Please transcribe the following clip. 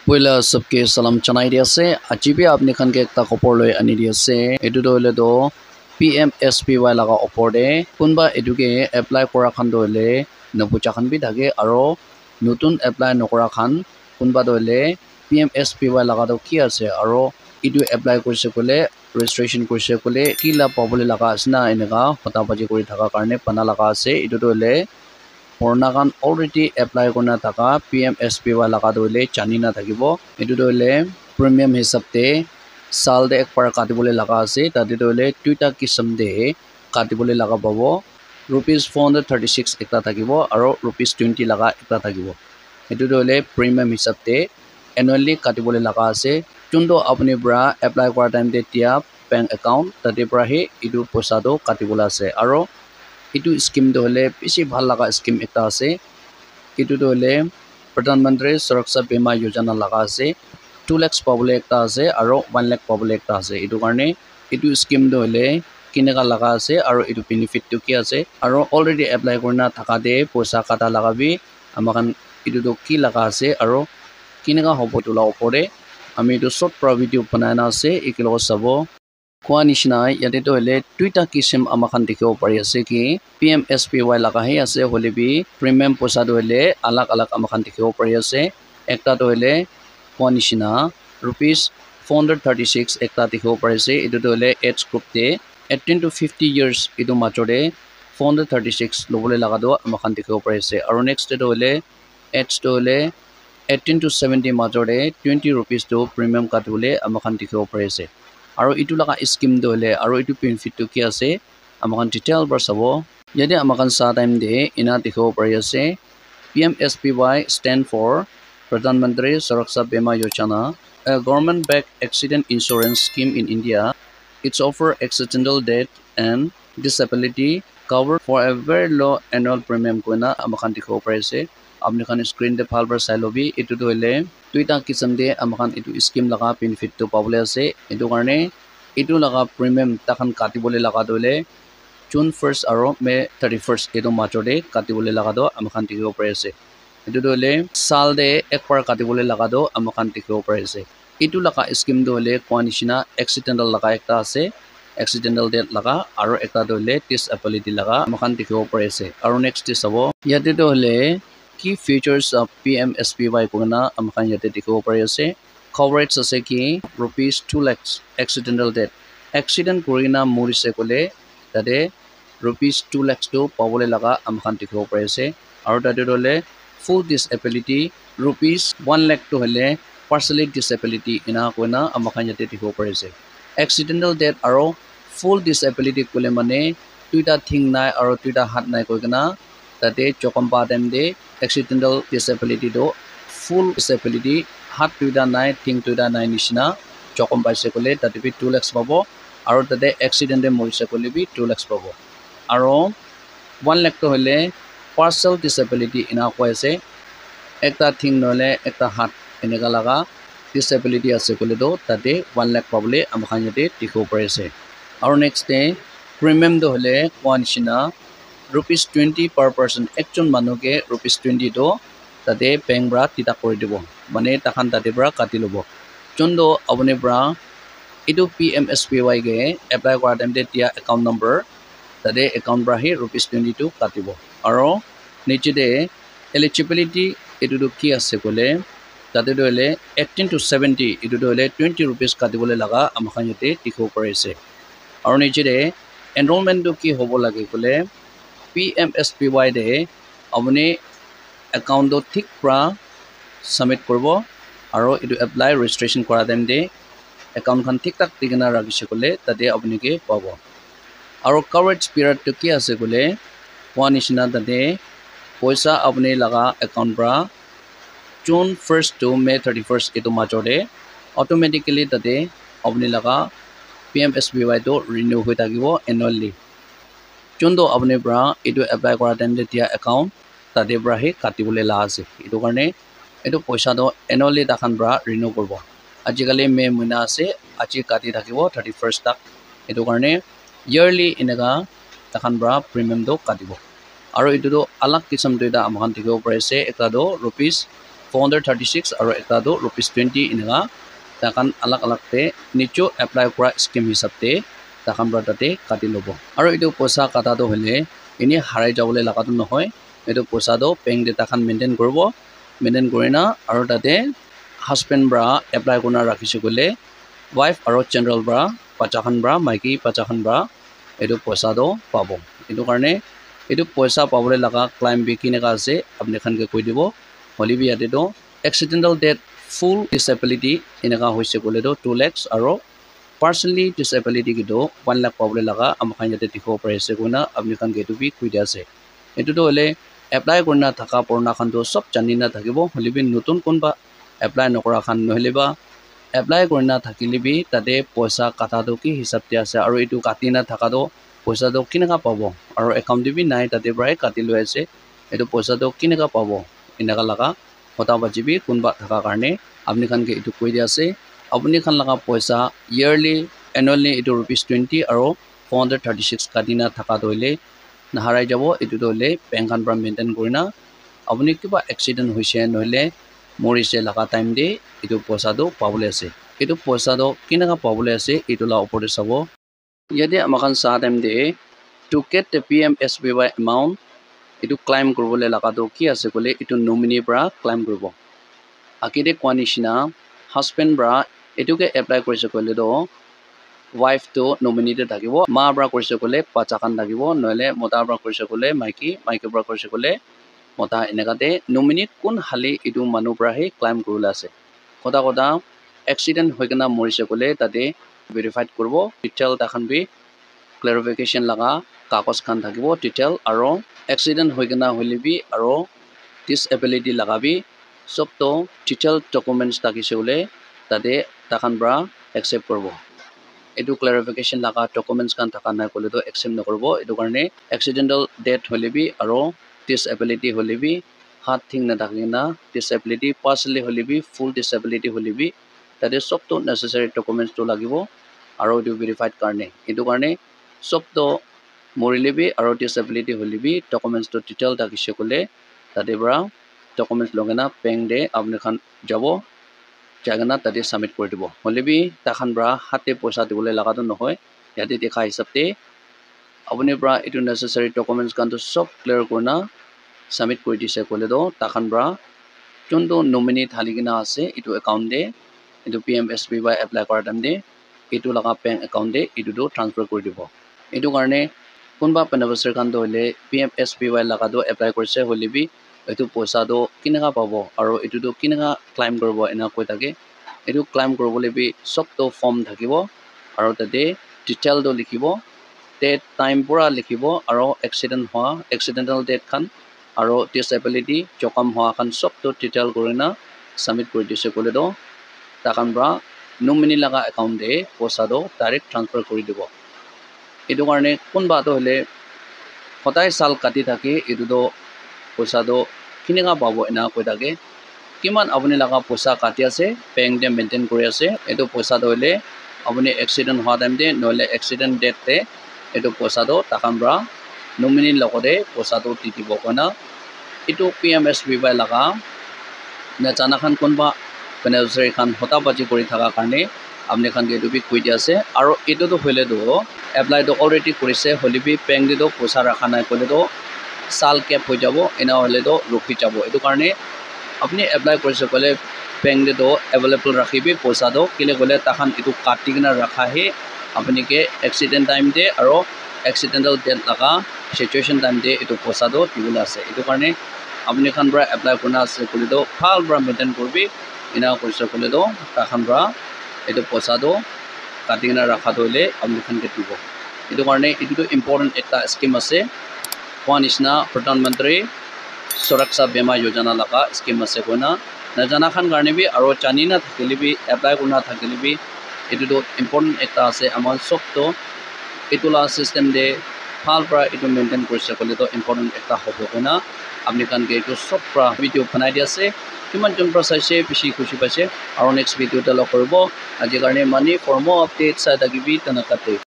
पहला सबके सलाम चनाई दिया से अजीबे आपने खान के एक खबर ले आनी दिया से एडु दोले दो PMSPY लगा ऊपर दे कुनबा एडु के अप्लाई करा खान दोले नपुचा खान भी धागे आरो नतुन अप्लाई नकरा खान कुनबा दोले PMSPY लगा दो किया से आरो एडु अप्लाई करसे कोले registration करसे कोले किला पाबले लगा असना इनका पता बजे कोई थका करने पना लगा से एडु दोले Pornagan already apply korna thaka PMSPY laga doile chani na thakibo etu doile premium hisabte sal de ekbar katibole laga ase tade doile tuita kisam de katibole laga pabo rupees 436 ekta thakibo aro rupees 20 laga ekta thakibo etu doile premium hisabte annually katibole laga ase chundo apni bra apply kora time de tia bank account tade bra he etu poisa do katibola ase aro itu scheme do hole bisi bhal laga scheme ekta ase itu do hole pradhan mantri suraksha bima yojana laga ase 2 lakhs pabole ekta ase aro 1 lakh pabole ekta ase itu karne itu scheme do hole kinega laga ase aro itu benefit to ki ase aro already apply korna thaka de poisa kata laga bi amakan itu do ki laga ase aro kinega hobo to la opore ami itu short pro video banana ase ikilo sabo Kwa nishnai yate to hele Twitter kisim amakhan dikhibo pari ase ki PMSPY laga he ase hole bi premium posa do hele alag alag amakhan dikhibo pari ase ekta to hele kwa nishna rupees 436 ekta dikhibo pari ase etu to hele age group te 18 to 50 years etu machore 436 lobole laga do amakhan dikhibo pari ase aro next to hele age to hele 18 to 70 machore 20 rupees to premium katibole amakhan dikhibo pari ase aro itu laga scheme do le aro itu benefit to ki ase amakan detail bar sabo yade amakan sa time de ina dikho pari ase PMSPY stand for Pradhan Mantri Suraksha Bima Yojana a government backed accident insurance scheme in India. It's offer accidental death and disability cover for a very low annual premium koina amakan dikho pari ase apni khan screen de phal bar sai lobi itu do le tuita kisam de amakan itu scheme laga benefit to pabole ase etu karne itu laga premium takhan katibole laga dole June 1st aro May 31st etu machode katibole laga do amakan dikhibo pare ase etu dole sal de ekbar katibole laga do amakan dikhibo pare ase itu laga scheme dole kwanishina accidental laga ekta ase accidental death laga aro ekta dole disability laga amakan dikhibo pare ase aro next is sabo yate dole key features of PMSPY kona amakan yate dikhibo pare ase coverage ase ki rupees 2 lakhs accidental death accident korina morise kole tade rupees 2 lakhs to pabole laga amakan dikhibo pare ase aro tade dole full disability rupees 1 lakh to hele partially disability ina kona amakan yate dikhibo pare ase accidental death aro full disability kole mane tuita thing nai aro tuita hat nai koina tade chokompa dem de accidental disability do full disability hat tuida nai thing tuida nai nishina chokom paise kole tate bi 2 lakhs pabo aro tate accident de morise kole bi 2 lakhs pabo aro 1 lakh to hole partial disability ina koise ekta thing nole ekta hat enega laga disability ase kole do tate 1 lakh pabole amakhan yate dikho pare ase aro next day premium do hole kwanishina rupees 20 per person ekjon manuke rupees 20 do tate bank bra tita kori dibo mane takhan tate bra kati lobo chondo apne bra itu PMSPY ge apply kora time de tia account number tate account bra he rupees 22 katibo aro niche de eligibility itu do ki ase kole tate dole 18 to 70 itu dole 20 rupees katibole laga amakhan yate dikho pare ase aro niche de enrollment do ki hobo lage kole PMSPY de apne account do thik pra submit korbo aro itu apply registration kora dem de account khan thik tak tigna rakise kole tate apni ke pabo aro coverage period to ki ase kole kwanishna tate poisa apne laga account pra June 1st to May 31st etu machode automatically tate apni laga PMSPY to renew hoi thakibo annually chondo apne pra etu apply kora time de tia account tate bra he katibole la ase etu karne etu poisa do annually takhan bra renew korbo ajikali May mina ase aji kati thakibo 31st tak etu karne yearly inaga takhan bra premium do katibo aro etu do alag kisam doida amahan dikhibo pare ase ekta do rupees 436 আৰু এটা do rupees 20 ইনগা তাকান আলাক আলাক তে নিচো apply কৰা scheme হিচাপতে তাকান পৰা তাতে কাটি লব আৰু এটো পইচা কাটাটো হলে ইনি হাৰাই যাবলৈ লাগাটো নহয় এটো পইচাটো বেংক দে তাকান মেইনটেইন কৰিব মেইনটেইন কৰিনা আৰু তাতে হাজবেণ্ড বৰা এপ্লাই কৰনা ৰাখিছে গলে ওয়াইফ আৰু জেনাৰেল বৰা পাচাখান বৰা মাইকি পাচাখান বৰা এটো পইচাটো পাব এটো কাৰণে এটো পইচা পাবলৈ লাগা ক্লাইম বিকিনেকা আছে আপনি খানকে কৈ দিব হলিবি ইয়াতে তো accidental death full disability এনেকা হৈছে গলে তো 2 lakhs আৰু partially disability কিটো 1 lakh পাবলৈ লাগা আমখান ইয়াতে দেখো পাইছে কোনা আপনি খানকে এটো বি কৈ দিছে এটো তো হলে এপ্লাই কৰনা থাকা পৰনা খান তো সব জানি না থাকিব হলিবি নতুন কোনবা এপ্লাই নকৰা খান নহলেবা এপ্লাই কৰনা থাকিলিবি তাতে পইচা কাটাটো কি হিচাপতে আছে আৰু এটো কাটি না থাকাটো পইচাটো কিনেকা পাব আৰু একাউন্ট দিবি নাই তাতে প্ৰায় কাটি লৈ আছে এটো পইচাটো কিনেকা পাব এনেকা লাগা হতা বাজিবি কোনবা থাকা কাৰণে আপনি খানকে এটো কৈ দি আছে আপনি খান লাগা পইচা ইয়ারলি annually এটো rupees 20 আৰু 436 কাটিনা থাকা দইলে নাহাৰাই যাব এটো দইলে বেংক খান পৰা মেইনটেইন কৰিনা আপনি কিবা এক্সিডেন্ট হৈছে নহলে মৰিছে লাগা টাইম দে এটো পইচাটো পাবলৈ আছে এটো পইচাটো কিনেকা পাবলৈ আছে এটো লা ওপৰতে চাব ইয়াতে আমাখান সাহ টাইম দে to get the PMSBY amount এটো ক্লাইম কৰিবলৈ লাগাটো কি আছে কলে এটো নমিনি পৰা ক্লাইম কৰিব আকিদে কোৱানিছিনা হাজবেণ্ড বৰা এটোকে এপ্লাই কৰিছে কলে তো ওয়াইফ তো নমিনিতে থাকিব মা বৰা কৰিছে কলে পাচাখান থাকিব নহলে মতা বৰা কৰিছে কলে মাইকি বৰা কৰিছে কলে মতা এনেকাতে নমিনি কোন হালি এটো মানুহ পৰাহে ক্লাইম কৰিবলৈ আছে কথা কথা এক্সিডেন্ট হৈ কেনা মৰিছে কলে তাতে ভেৰিফাইড কৰিব ডিটেইল তাখান বি ক্লাৰিফিকেশন লাগা কাগজ খান থাকিব ডিটেইল আৰু এক্সিডেন্ট হৈ কেনা হলিবি আৰু ডিসএবিলিটি লাগাবি সব তো ডিটেইল ডকুমেন্টস থাকিছে বলে তাতে তাখান বৰা একসেপ্ট কৰিব এটো ক্লাৰিফিকেশন লাগা ডকুমেন্টস খান থাকা নাই কলে তো একসেপ্ট নকৰিব এটো কাৰণে এক্সিডেন্টাল ডেথ হলিবি আৰু ডিসএবিলিটি হলিবি হাত থিং না থাকিনা ডিসএবিলিটি পাৰ্সিয়ালি হলিবি ফুল ডিসএবিলিটি হলিবি তাতে সব তো নেসেসাৰি ডকুমেন্টস তো লাগিব আৰু এটো ভেৰিফাইড কাৰণে এটো কাৰণে সব তো মৰিলেবি আৰু ডিসএবিলিটি হলিবি ডকুমেন্টস তো ডিটেইল থাকিছে কলে তাতে বৰা ডকুমেন্টস লগেনা বেংক দে আপনি খান যাব জাগনা তাতে সাবমিট কৰি দিব হলিবি তাখান বৰা হাতে পইচা দিবলৈ লাগাটো নহয় ইয়াতে দেখা হিচাপতে আপনি বৰা এটো নেসেসাৰি ডকুমেন্টস কান তো সব ক্লিয়াৰ কৰনা সাবমিট কৰি দিছে কলে তো তাখান বৰা যোনটো নমিনি থালিকিনা আছে এটো একাউন্ট দে এটো PMSBY এপ্লাই কৰা টাইম দে এটো লাগা বেংক একাউন্ট দে এটো তো ট্ৰান্সফাৰ কৰি দিব এটো কাৰণে কোনবা বেনিফিচিয়াৰি খান তো হলে PMSBY লাগাটো এপ্লাই কৰিছে হলিবি এটো পইচাটো কিনেকা পাব আৰু এটো তো কিনেকা ক্লাইম কৰিব এনা কৈ থাকে এটো ক্লাইম কৰিবলৈ বি সব তো ফৰ্ম থাকিব আৰু তাতে ডিটেইল তো লিখিব ডেট টাইম পুৰা লিখিব আৰু এক্সিডেন্টাল ডেট খান আৰু ডিসএবিলিটি জখম হোৱা খান সব তো ডিটেইল কৰিনা সাবমিট কৰি দিছে কলে তো তাখান বৰা নমিনি লাগা একাউন্ট দে পইচাটো ডাইৰেক্ট ট্ৰান্সফাৰ কৰি দিব এটো কাৰণে কোনবা তো হলে হতাই সাল কাটি থাকে এটো তো পইচাটো কিনেকা পাব এনা কৈ থাকে কিমান আপনি লাগা পইচা কাটি আছে বেংক দে মেইনটেইন কৰি আছে এটো পইচাটো হলে আপনি এক্সিডেন্ট হোৱা টাইম দে নহলে এক্সিডেন্ট ডেট তে এটো পইচাটো তাখান বৰা নমিনি লগতে পইচাটো দি দিব কনা এটো PMSBY লাগা না জানাখান কোনবা বেনিফিচিয়াৰি খান হতা বাজি কৰি থাকা কাৰণে আপনি খান এটো বি কৈ দি আছে আৰু এটো তো হলে তো এপ্লাই তো অলৰেডি কৰিছে হলিবি বেংক দে তো পইচা ৰাখা নাই কলে তো সাল কেপ হৈ যাব এনা হলে তো ৰখি যাব এটো কাৰণে আপনি এপ্লাই কৰিছে কলে বেংক দে তো अवेलेबल ৰাখিবি পইচা তো কিলে কলে তাখান এটো কাটি কিনা ৰাখা হে আপনি কে এক্সিডেন্ট টাইম দে আৰু এক্সিডেন্টাল ডেথ লাগা সিচুৱেচন টাইম দে এটো পইচা তো দিবলৈ আছে এটো কাৰণে আপনি খান পৰা এপ্লাই কৰনা আছে কলে তো ভাল পৰা মেইনটেইন কৰবি এনা কৰিছে কলে তো তাখান পৰা এটো পইচা তো কাটি কিনা ৰাখা দইলে আপনি খান কে দিব এটো কাৰণে এটো ইম্পৰ্টেন্ট একটা স্কিম আছে কোৱানিছনা প্ৰধানমন্ত্ৰী সুৰক্ষা বীমা যোজনা লাগা স্কিম আছে কোনা না জানা খান কাৰণে বি আৰু জানি না থাকিলিবি এপ্লাই কৰনা থাকিলিবি এটো তো ইম্পৰ্টেন্ট একটা আছে আমাৰ সব তো এটো লা সিস্টেম দে ভাল পৰা এটো মেইনটেইন কৰিছে কলে তো ইম্পৰ্টেন্ট একটা হ'ব কোনা আপনি খান কে এটো সব পৰা ভিডিও বনাই দি আছে কিমান জন পৰা চাইছে বেছি খুশি পাইছে আৰু নেক্সট ভিডিওটা লগ কৰিব আজি কাৰণে মানি ফৰ more updates চাই থাকিবি তনকাতে